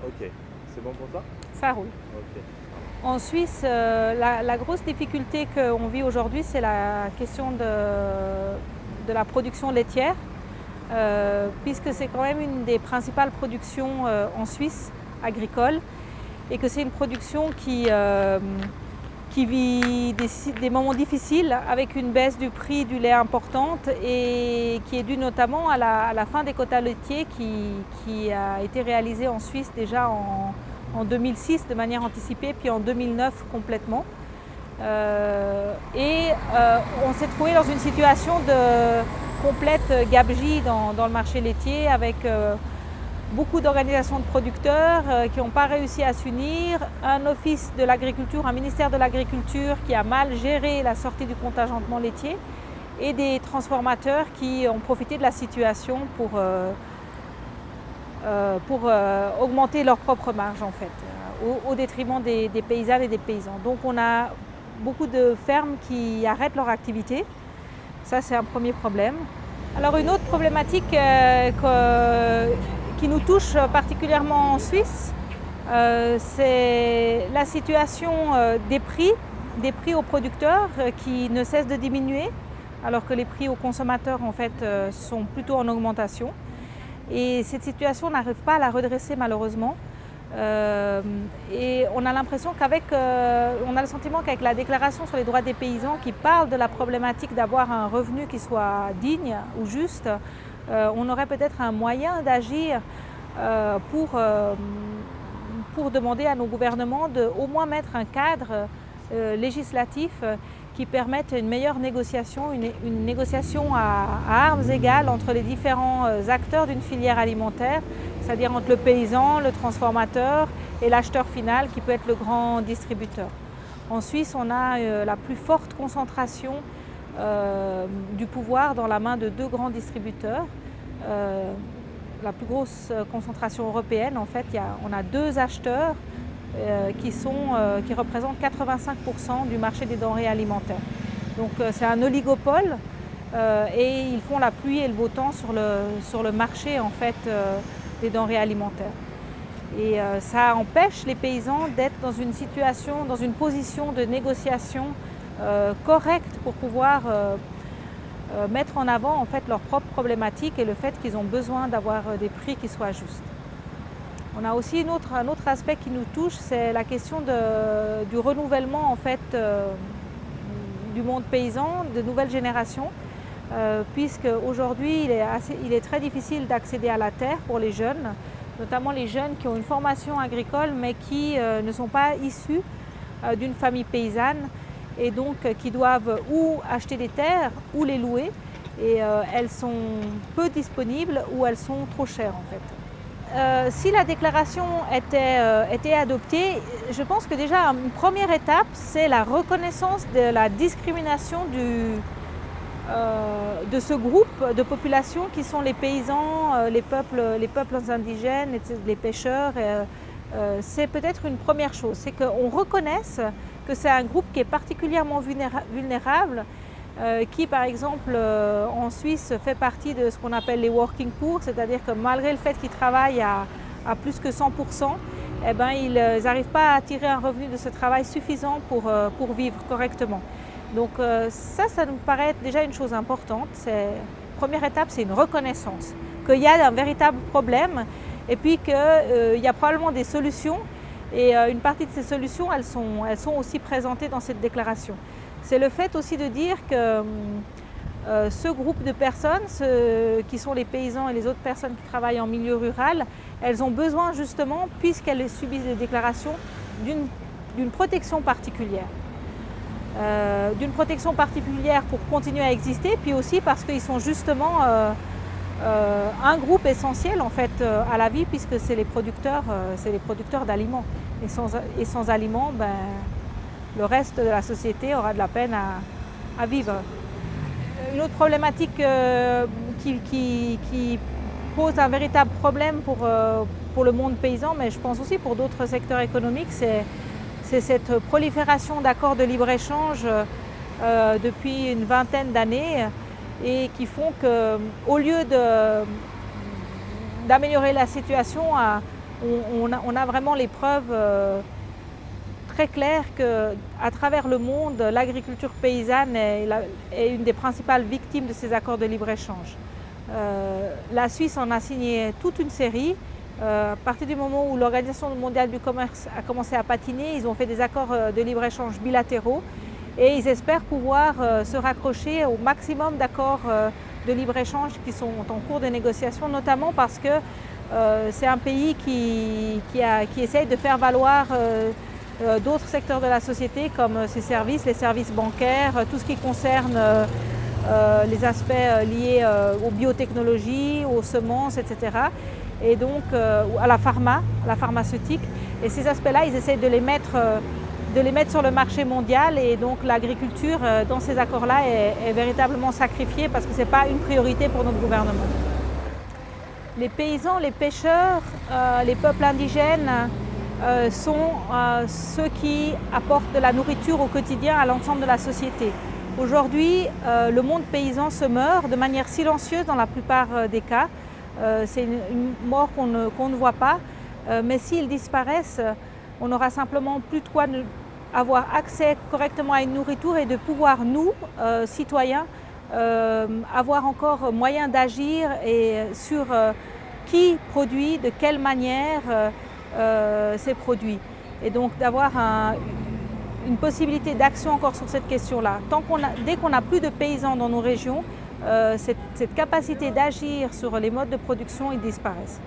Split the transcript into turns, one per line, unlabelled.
Ok. C'est bon pour toi?
Ça roule.
Ok.
En Suisse, la grosse difficulté qu'on vit aujourd'hui, c'est la question de la production laitière, puisque c'est quand même une des principales productions en Suisse agricole, et que c'est une production qui vit des moments difficiles avec une baisse du prix du lait importante et qui est due notamment à la fin des quotas laitiers qui a été réalisée en Suisse déjà en 2006 de manière anticipée, puis en 2009 complètement. On s'est trouvé dans une situation de complète gabegie dans le marché laitier avec beaucoup d'organisations de producteurs qui n'ont pas réussi à s'unir, un office de l'agriculture, un ministère de l'agriculture qui a mal géré la sortie du contingentement laitier et des transformateurs qui ont profité de la situation pour augmenter leur propre marge en fait, au détriment des paysannes et des paysans. Donc on a beaucoup de fermes qui arrêtent leur activité. Ça c'est un premier problème. Alors une autre problématique qui nous touche particulièrement en Suisse, c'est la situation des prix aux producteurs qui ne cessent de diminuer, alors que les prix aux consommateurs en fait sont plutôt en augmentation. Et cette situation, on n'arrive pas à la redresser malheureusement. Et on a l'impression on a le sentiment qu'avec la déclaration sur les droits des paysans qui parle de la problématique d'avoir un revenu qui soit digne ou juste, on aurait peut-être un moyen d'agir pour demander à nos gouvernements de au moins mettre un cadre législatif qui permette une meilleure négociation, une négociation à armes égales entre les différents acteurs d'une filière alimentaire, c'est-à-dire entre le paysan, le transformateur et l'acheteur final qui peut être le grand distributeur. En Suisse, on a la plus forte concentration du pouvoir dans la main de deux grands distributeurs. La plus grosse concentration européenne, en fait, on a deux acheteurs qui représentent 85% du marché des denrées alimentaires. Donc c'est un oligopole et ils font la pluie et le beau temps sur le marché en fait, des denrées alimentaires. Et ça empêche les paysans d'être dans une position de négociation correcte pour pouvoir mettre en avant en fait leurs propres problématiques et le fait qu'ils ont besoin d'avoir des prix qui soient justes. On a aussi un autre aspect qui nous touche, c'est la question du renouvellement en fait, du monde paysan, de nouvelles générations, puisque aujourd'hui il est très difficile d'accéder à la terre pour les jeunes, notamment les jeunes qui ont une formation agricole mais qui ne sont pas issus d'une famille paysanne et donc qui doivent ou acheter des terres ou les louer et elles sont peu disponibles ou elles sont trop chères en fait. Si la déclaration était adoptée, je pense que déjà une première étape, c'est la reconnaissance de la discrimination de ce groupe de population qui sont les paysans, les peuples indigènes, les pêcheurs. C'est peut-être une première chose, c'est qu'on reconnaisse que c'est un groupe qui est particulièrement vulnérable, qui par exemple en Suisse fait partie de ce qu'on appelle les working poor, c'est-à-dire que malgré le fait qu'ils travaillent à plus que 100%, eh ben, ils n'arrivent pas à tirer un revenu de ce travail suffisant pour vivre correctement. Donc ça nous paraît déjà une chose importante. Première étape, c'est une reconnaissance qu'il y a un véritable problème et puis qu'il y a probablement des solutions et une partie de ces solutions, elles sont aussi présentées dans cette déclaration. C'est le fait aussi de dire que ce groupe de personnes, qui sont les paysans et les autres personnes qui travaillent en milieu rural, elles ont besoin justement, puisqu'elles subissent des déclarations, d'une protection particulière. D'une protection particulière pour continuer à exister, puis aussi parce qu'ils sont justement un groupe essentiel en fait à la vie, puisque c'est les producteurs d'aliments. Et sans aliments, ben, le reste de la société aura de la peine à vivre. Une autre problématique qui pose un véritable problème pour le monde paysan, mais je pense aussi pour d'autres secteurs économiques, c'est cette prolifération d'accords de libre-échange depuis une vingtaine d'années et qui font qu'au lieu d'améliorer la situation, on a vraiment les preuves très claires qu'à travers le monde, l'agriculture paysanne est une des principales victimes de ces accords de libre-échange. La Suisse en a signé toute une série. À partir du moment où l'Organisation mondiale du commerce a commencé à patiner, ils ont fait des accords de libre-échange bilatéraux et ils espèrent pouvoir se raccrocher au maximum d'accords de libre-échange qui sont en cours de négociation, notamment parce que c'est un pays qui essaye de faire valoir d'autres secteurs de la société comme ses services, les services bancaires, tout ce qui concerne les aspects liés aux biotechnologies, aux semences, etc. Et donc à la pharmaceutique. Et ces aspects-là, ils essayent de les mettre sur le marché mondial. Et donc l'agriculture, dans ces accords-là, est véritablement sacrifiée parce que ce n'est pas une priorité pour notre gouvernement. Les paysans, les pêcheurs, les peuples indigènes sont ceux qui apportent de la nourriture au quotidien à l'ensemble de la société. Aujourd'hui, le monde paysan se meurt de manière silencieuse dans la plupart des cas. C'est une mort qu'on ne voit pas, mais s'ils disparaissent, on n'aura simplement plus de quoi avoir accès correctement à une nourriture et de pouvoir, nous, citoyens, avoir encore moyen d'agir sur qui produit, de quelle manière ces produits. Et donc d'avoir une possibilité d'action encore sur cette question-là. Dès qu'on n'a plus de paysans dans nos régions, cette capacité d'agir sur les modes de production, ils disparaissent.